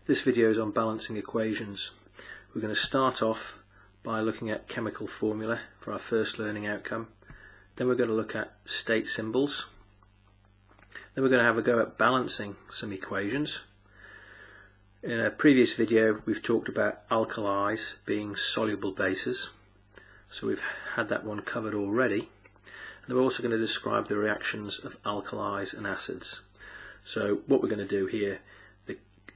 This video is on balancing equations. We're going to start off by looking at chemical formula for our first learning outcome. Then we're going to look at state symbols. Then we're going to have a go at balancing some equations. In a previous video we've talked about alkalis being soluble bases, so we've had that one covered already. And we're also going to describe the reactions of alkalis and acids. So what we're going to do here,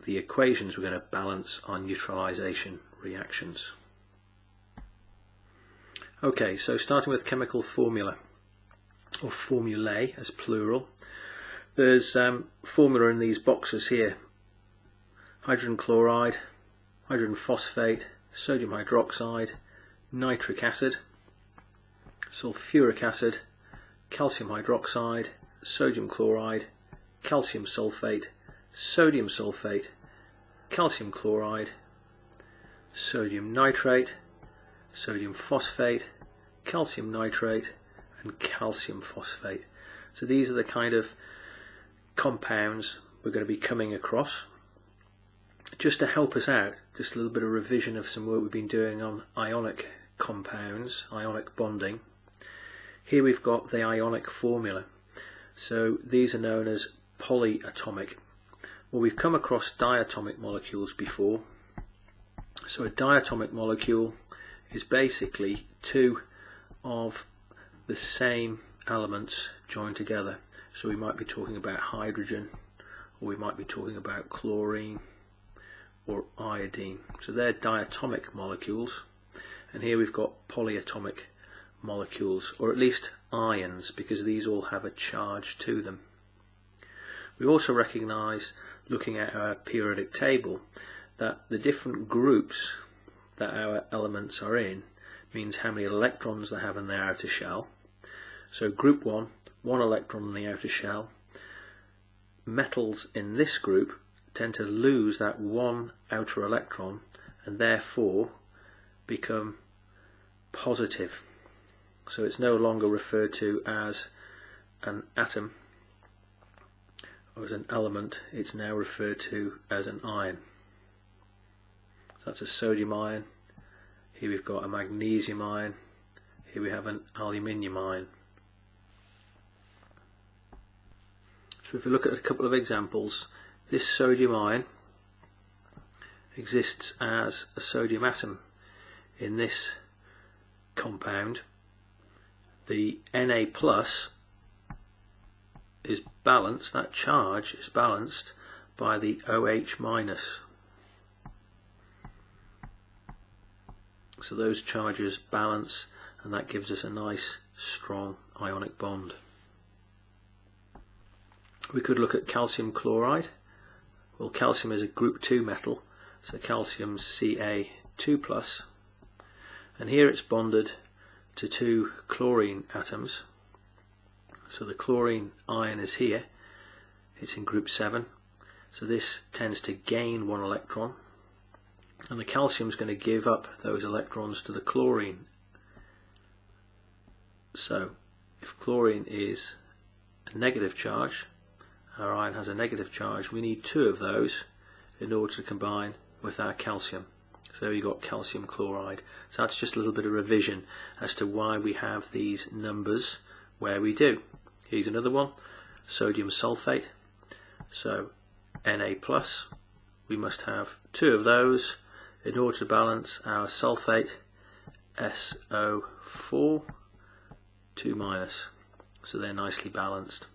the equations we're going to balance are neutralization reactions. Okay, so starting with chemical formula, or formulae as plural. There's formula in these boxes here: hydrogen chloride, hydrogen phosphate, sodium hydroxide, nitric acid, sulfuric acid, calcium hydroxide, sodium chloride, calcium sulfate, sodium sulfate, calcium chloride, sodium nitrate, sodium phosphate, calcium nitrate, and calcium phosphate. So these are the kind of compounds we're going to be coming across. Just to help us out, just a little bit of revision of some work we've been doing on ionic compounds, ionic bonding. Here we've got the ionic formula. So these are known as polyatomic. Well, we've come across diatomic molecules before. So a diatomic molecule is basically two of the same elements joined together. So we might be talking about hydrogen, or we might be talking about chlorine or iodine. So they're diatomic molecules. And here we've got polyatomic molecules, or at least ions, because these all have a charge to them. We also recognise, looking at our periodic table, that the different groups that our elements are in means how many electrons they have in their outer shell. So group 1, 1 electron in the outer shell. Metals in this group tend to lose that one outer electron and therefore become positive. So it's no longer referred to as an atom or as an element, it's now referred to as an ion. So that's a sodium ion. Here we've got a magnesium ion. Here we have an aluminium ion. So if we look at a couple of examples, this sodium ion exists as a sodium atom in this compound. The Na plus is balanced, that charge is balanced by the OH minus. So those charges balance, and that gives us a nice strong ionic bond. We could look at calcium chloride. Well, calcium is a group 2 metal, so calcium Ca2+, and here it's bonded to two chlorine atoms. So the chlorine ion is here, it's in group 7, so this tends to gain one electron, and the calcium is going to give up those electrons to the chlorine. So if chlorine is a negative charge, our ion has a negative charge, we need two of those in order to combine with our calcium. So there you've got calcium chloride. So that's just a little bit of revision as to why we have these numbers where we do. Here's another one, sodium sulfate. So Na plus, we must have two of those in order to balance our sulfate, SO4, 2 minus. So they're nicely balanced.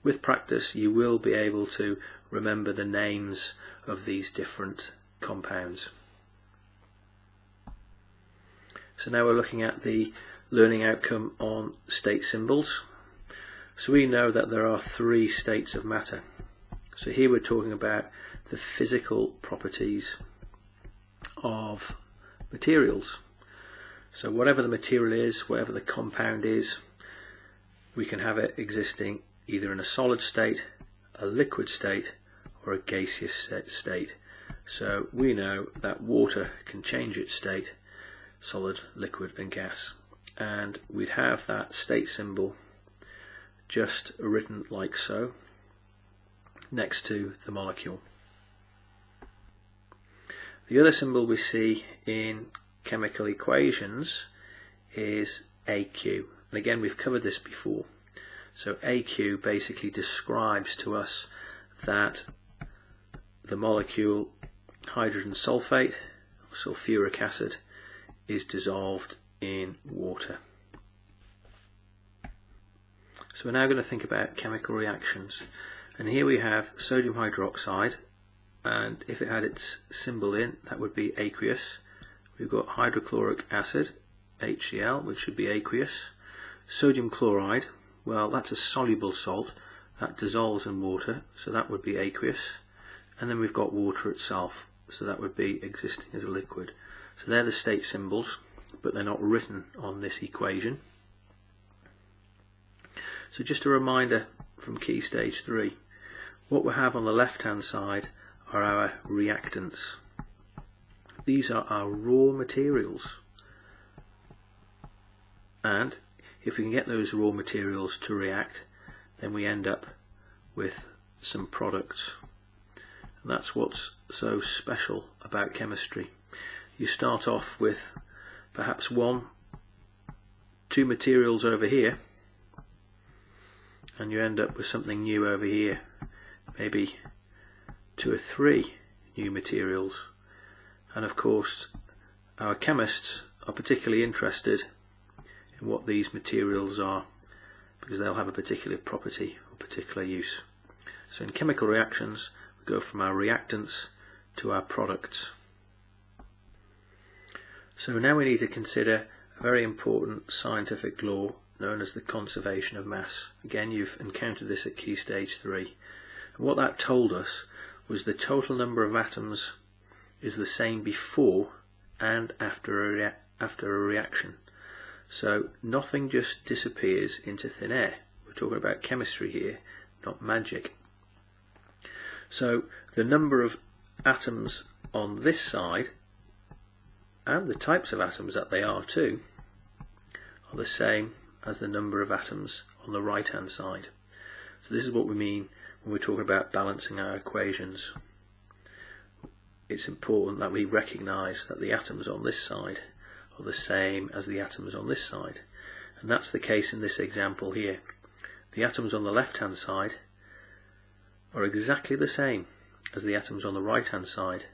With practice you will be able to remember the names of these different compounds. So now we're looking at the learning outcome on state symbols. So we know that there are three states of matter. So here we're talking about the physical properties of materials. So whatever the material is, whatever the compound is, we can have it existing either in a solid state, a liquid state, or a gaseous state. So we know that water can change its state, solid, liquid and gas, and we'd have that state symbol just written like so. next to the molecule. The other symbol we see in chemical equations is AQ. And again, we've covered this before. So AQ basically describes to us that the molecule hydrogen sulfate, or sulfuric acid, is dissolved in water. So we're now going to think about chemical reactions. And here we have sodium hydroxide, and if it had its symbol in, that would be aqueous. We've got hydrochloric acid, HCl, which should be aqueous. Sodium chloride, well, that's a soluble salt that dissolves in water, so that would be aqueous. And then we've got water itself, so that would be existing as a liquid. So they're the state symbols, but they're not written on this equation. So just a reminder from key stage 3, what we have on the left hand side are our reactants. These are our raw materials, and if we can get those raw materials to react, then we end up with some products. And that's what's so special about chemistry. You start off with perhaps 1, 2 materials over here, and you end up with something new over here, maybe 2 or 3 new materials. And of course our chemists are particularly interested in what these materials are, because they'll have a particular property or particular use. So in chemical reactions, we go from our reactants to our products. So now we need to consider a very important scientific law known as the conservation of mass. Again, you've encountered this at key stage 3. And what that told us was the total number of atoms is the same before and after a reaction. So nothing just disappears into thin air. We're talking about chemistry here, not magic. So the number of atoms on this side, and the types of atoms that they are too, are the same as the number of atoms on the right hand side. So this is what we mean when we're talking about balancing our equations. It's important that we recognise that the atoms on this side are the same as the atoms on this side, and that's the case in this example here. The atoms on the left hand side are exactly the same as the atoms on the right hand side,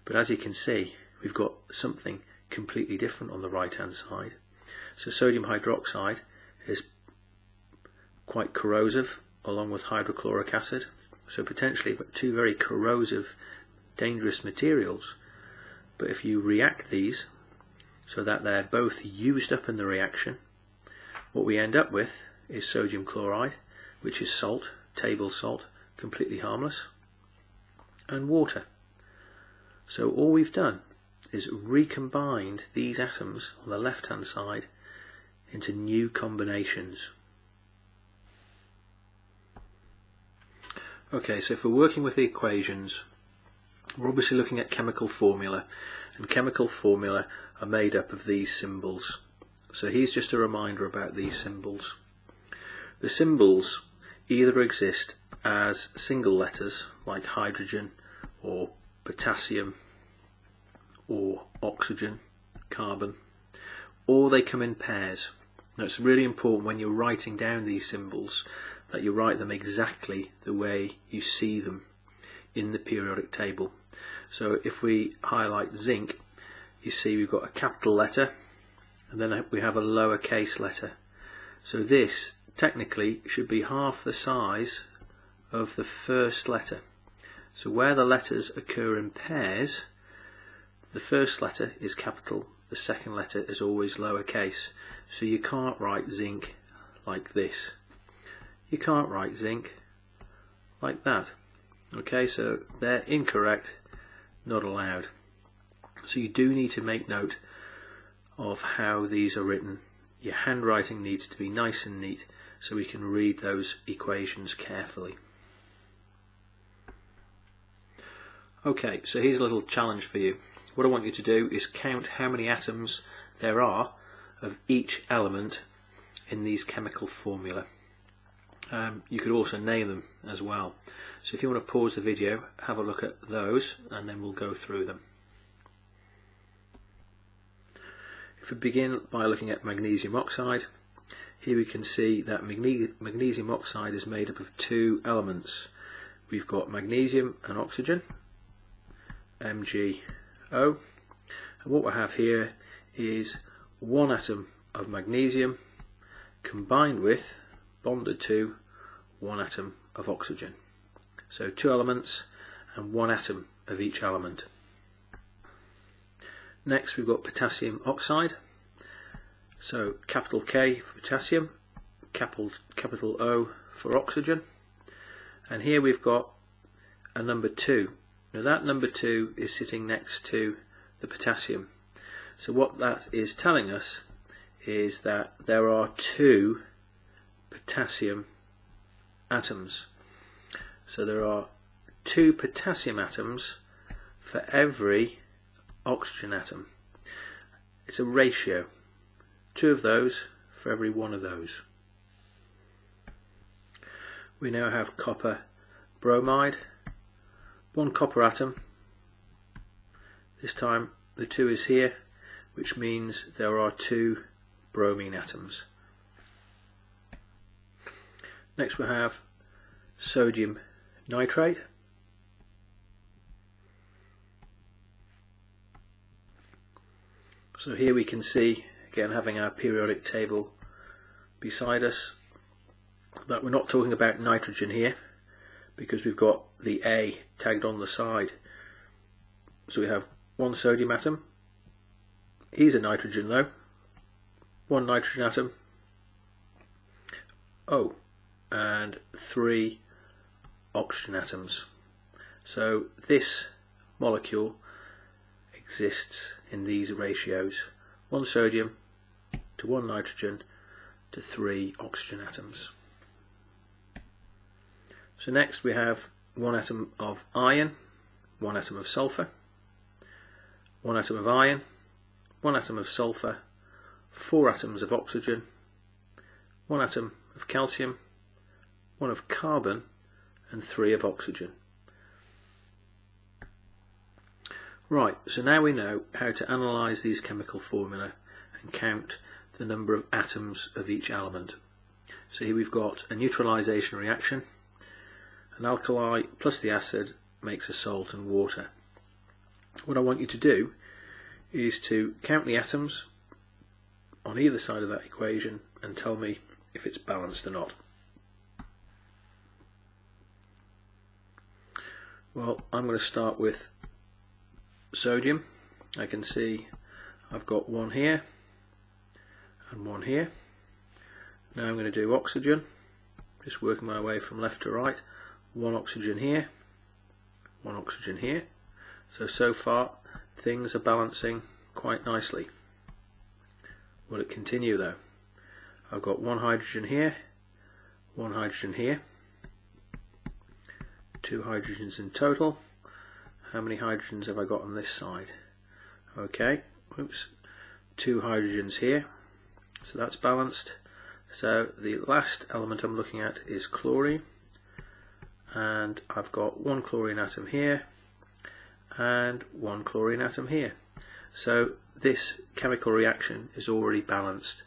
but as you can see, we've got something completely different on the right hand side. So sodium hydroxide is quite corrosive along with hydrochloric acid, so potentially we've got 2 very corrosive, dangerous materials. But if you react these so that they're both used up in the reaction, what we end up with is sodium chloride, which is salt, table salt, completely harmless, and water. So all we've done is recombined these atoms on the left hand side into new combinations. Okay, so if we're working with the equations, we're obviously looking at chemical formula, and chemical formula are made up of these symbols. So here's just a reminder about these symbols. The symbols either exist as single letters like hydrogen or potassium or oxygen, carbon, or they come in pairs. Now it's really important when you're writing down these symbols that you write them exactly the way you see them in the periodic table. So if we highlight zinc, you see we've got a capital letter and then we have a lowercase letter. So this technically should be half the size of the first letter. So where the letters occur in pairs, the first letter is capital, the second letter is always lowercase. So you can't write zinc like this. You can't write zinc like that. Okay, so they're incorrect, not allowed. So you do need to make note of how these are written. Your handwriting needs to be nice and neat so we can read those equations carefully. Okay, so here's a little challenge for you. What I want you to do is count how many atoms there are of each element in these chemical formula. You could also name them as well. So if you want to pause the video, have a look at those, and then we'll go through them. If we begin by looking at magnesium oxide, here we can see that magnesium oxide is made up of two elements. We've got magnesium and oxygen, MgO, and what we have here is one atom of magnesium combined with, bonded to, one atom of oxygen. So two elements and one atom of each element. Next we've got potassium oxide. So capital K for potassium, capital O for oxygen, and here we've got a number 2. Now that number 2 is sitting next to the potassium. So what that is telling us is that there are 2 potassium atoms. So there are 2 potassium atoms for every oxygen atom. It's a ratio. 2 of those for every 1 of those. We now have copper bromide. 1 copper atom. This time the 2 is here, which means there are 2 bromine atoms. Next we have sodium nitrate. So here we can see, again having our periodic table beside us, that we're not talking about nitrogen here because we've got the A tagged on the side. So we have 1 sodium atom, he's a nitrogen though, 1 nitrogen atom, O, and 3 oxygen atoms. So this molecule exists in these ratios: 1 sodium to 1 nitrogen to 3 oxygen atoms. So next we have 1 atom of iron, 1 atom of sulfur, 1 atom of iron, 1 atom of sulfur, 4 atoms of oxygen, 1 atom of calcium, 1 of carbon, and 3 of oxygen. Right, so now we know how to analyse these chemical formula and count the number of atoms of each element. So here we've got a neutralisation reaction. An alkali plus the acid makes a salt and water. What I want you to do is to count the atoms on either side of that equation and tell me if it's balanced or not. Well, I'm going to start with sodium. I can see I've got 1 here and 1 here. Now I'm going to do oxygen, just working my way from left to right. 1 oxygen here, 1 oxygen here. So far things are balancing quite nicely. Will it continue though? I've got 1 hydrogen here, 1 hydrogen here, 2 hydrogens in total. How many hydrogens have I got on this side? Okay, oops, 2 hydrogens here, so that's balanced. So the last element I'm looking at is chlorine, and I've got 1 chlorine atom here and 1 chlorine atom here. So this chemical reaction is already balanced.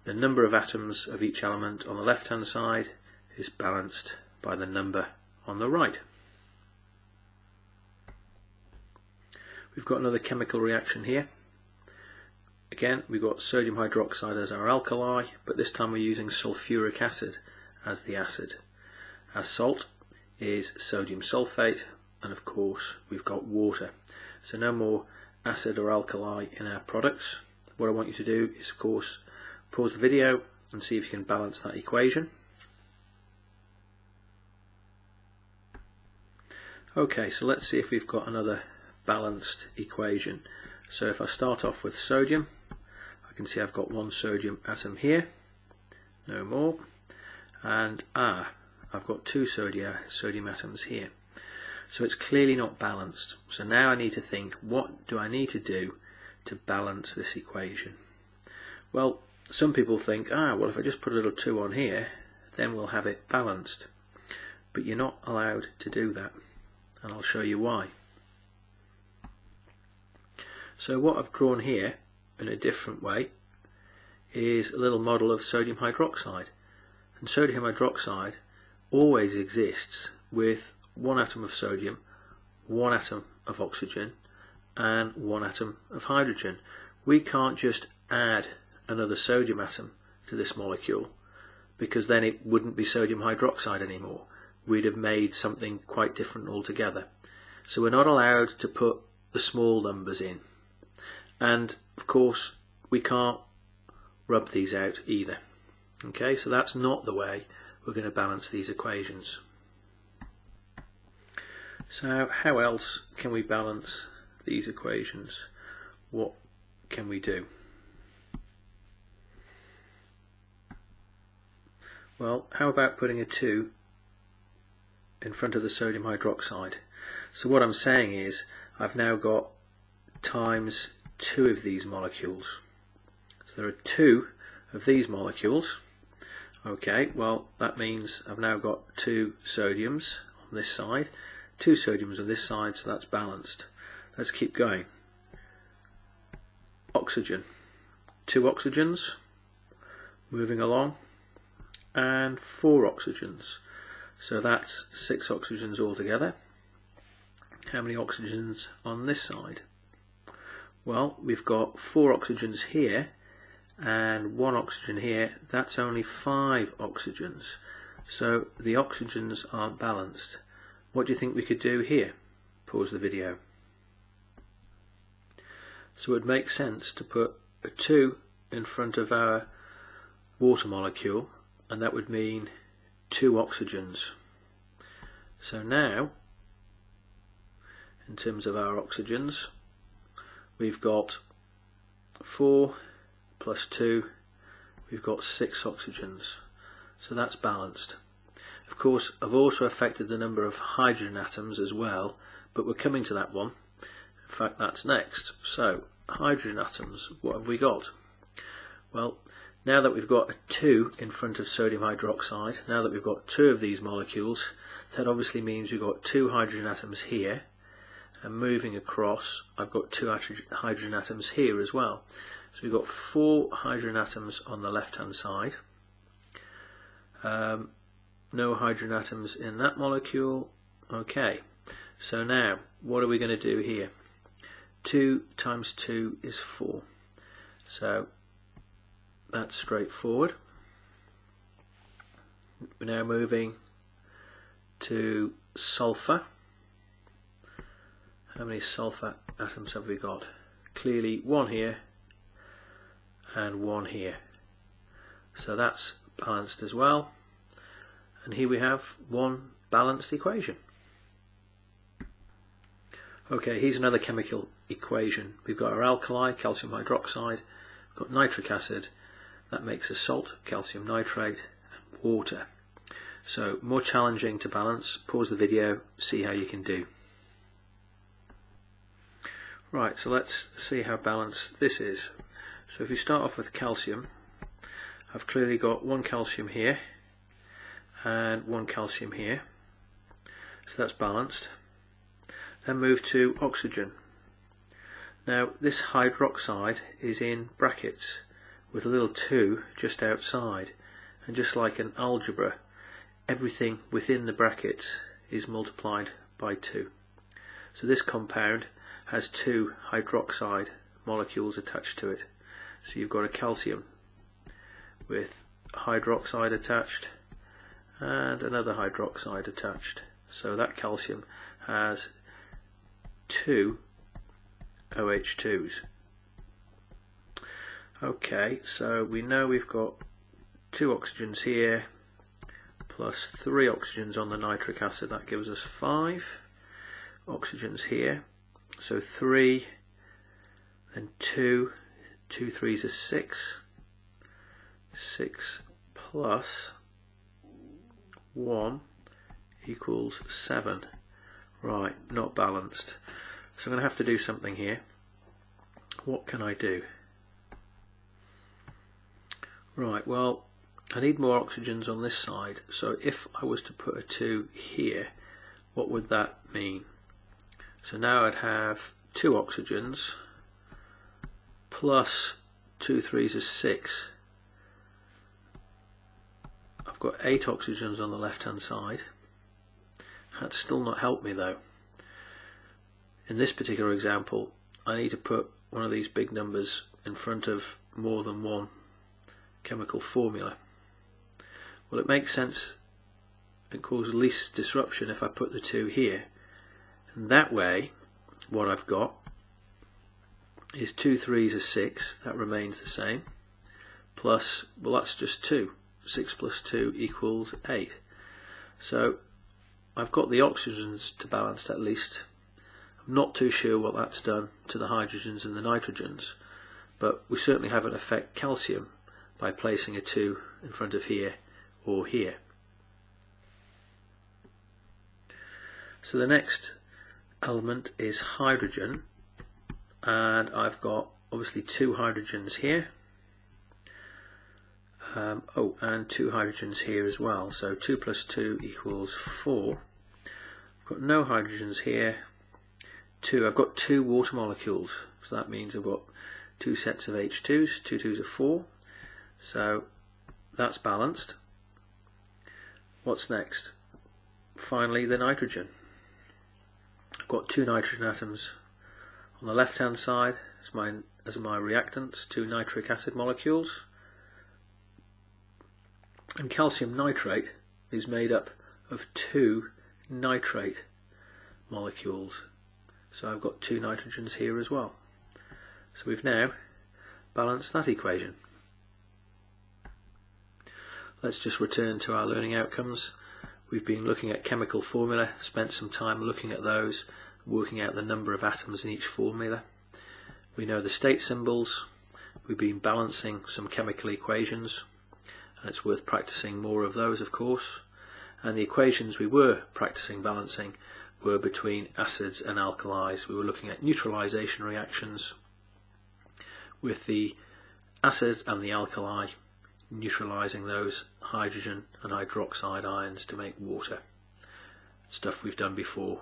The number of atoms of each element on the left hand side is balanced by the number on the right. We've got another chemical reaction here. Again, we've got sodium hydroxide as our alkali, but this time we're using sulfuric acid as the acid. Our salt is sodium sulfate, and of course we've got water. So no more acid or alkali in our products. What I want you to do is, of course, pause the video and see if you can balance that equation. Okay, so let's see if we've got another balanced equation. So if I start off with sodium, I can see I've got 1 sodium atom here, no more, and I've got 2 sodium atoms here. So it's clearly not balanced. So now I need to think, what do I need to do to balance this equation? Well, some people think, well, if I just put a little 2 on here, then we'll have it balanced. But you're not allowed to do that, and I'll show you why. So what I've drawn here in a different way is a little model of sodium hydroxide. And sodium hydroxide always exists with one atom of sodium, one atom of oxygen, and one atom of hydrogen. We can't just add another sodium atom to this molecule, because then it wouldn't be sodium hydroxide anymore. We'd have made something quite different altogether. So we're not allowed to put the small numbers in. And of course we can't rub these out either. Okay, so that's not the way we're going to balance these equations. So how else can we balance these equations? What can we do? Well, how about putting a 2 in front of the sodium hydroxide? So what I'm saying is I've now got times 2 of these molecules. So there are 2 of these molecules. Okay, well that means I've now got 2 sodiums on this side, 2 sodiums on this side, so that's balanced. Let's keep going. Oxygen. 2 oxygens, moving along, and 4 oxygens. So that's 6 oxygens altogether. How many oxygens on this side? Well, we've got 4 oxygens here and 1 oxygen here. That's only 5 oxygens. So the oxygens aren't balanced. What do you think we could do here? Pause the video. So it would make sense to put a 2 in front of our water molecule, and that would mean 2 oxygens. So now, in terms of our oxygens, we've got 4 plus 2, we've got 6 oxygens. So that's balanced. Of course, I've also affected the number of hydrogen atoms as well, but we're coming to that one. In fact, that's next. So, hydrogen atoms, what have we got? Well, now that we've got a 2 in front of sodium hydroxide, now that we've got 2 of these molecules, that obviously means we've got 2 hydrogen atoms here, and moving across, I've got 2 hydrogen atoms here as well. So we've got 4 hydrogen atoms on the left hand side. No hydrogen atoms in that molecule. Okay, so now what are we going to do here? 2 times 2 is 4. So that's straightforward. We're now moving to sulfur. How many sulfur atoms have we got? Clearly 1 here and 1 here. So that's balanced as well. And here we have one balanced equation. Okay, here's another chemical equation. We've got our alkali, calcium hydroxide, we've got nitric acid, that makes a salt, calcium nitrate, and water. So more challenging to balance. Pause the video, see how you can do. Right, so let's see how balanced this is. So if you start off with calcium, I've clearly got 1 calcium here and 1 calcium here, so that's balanced. Then move to oxygen. Now this hydroxide is in brackets with a little 2 just outside, and just like an algebra, everything within the brackets is multiplied by 2. So this compound has 2 hydroxide molecules attached to it. So you've got a calcium with hydroxide attached and another hydroxide attached. So that calcium has 2 OH2s. Okay, so we know we've got 2 oxygens here plus 3 oxygens on the nitric acid. That gives us 5 oxygens here. So 3 and 2, 2 3s are 6. 6 plus 1 equals 7. Right, not balanced. So I'm going to have to do something here. What can I do? Right, well, I need more oxygens on this side, so if I was to put a 2 here, what would that mean? So now I'd have 2 oxygens plus 2 3s is 6. I've got 8 oxygens on the left hand side. That's still not helped me though. In this particular example, I need to put one of these big numbers in front of more than one chemical formula. Well, it makes sense and cause least disruption if I put the 2 here, and that way what I've got is 2 3s is 6, that remains the same, plus, well, that's just 2. 6 plus 2 equals 8. So I've got the oxygens to balance at least. I'm not too sure what that's done to the hydrogens and the nitrogens, but we certainly haven't affected calcium by placing a 2 in front of here or here. So the next element is hydrogen, and I've got obviously 2 hydrogens here. And 2 hydrogens here as well, so 2 plus 2 equals 4. I've got no hydrogens here. 2, I've got 2 water molecules, so that means I've got 2 sets of H2s, 2 2s are 4, so that's balanced. What's next? Finally, the nitrogen. I've got 2 nitrogen atoms on the left hand side as my reactants, 2 nitric acid molecules. And calcium nitrate is made up of 2 nitrate molecules. So I've got 2 nitrogens here as well. So we've now balanced that equation. Let's just return to our learning outcomes. We've been looking at chemical formula, spent some time looking at those, working out the number of atoms in each formula. We know the state symbols. We've been balancing some chemical equations, and it's worth practicing more of those, of course. And the equations we were practicing balancing were between acids and alkalis. We were looking at neutralization reactions with the acid and the alkali neutralizing those hydrogen and hydroxide ions to make water. Stuff we've done before.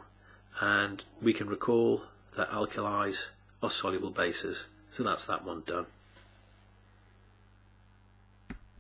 And we can recall that alkalis are soluble bases. So that's that one done.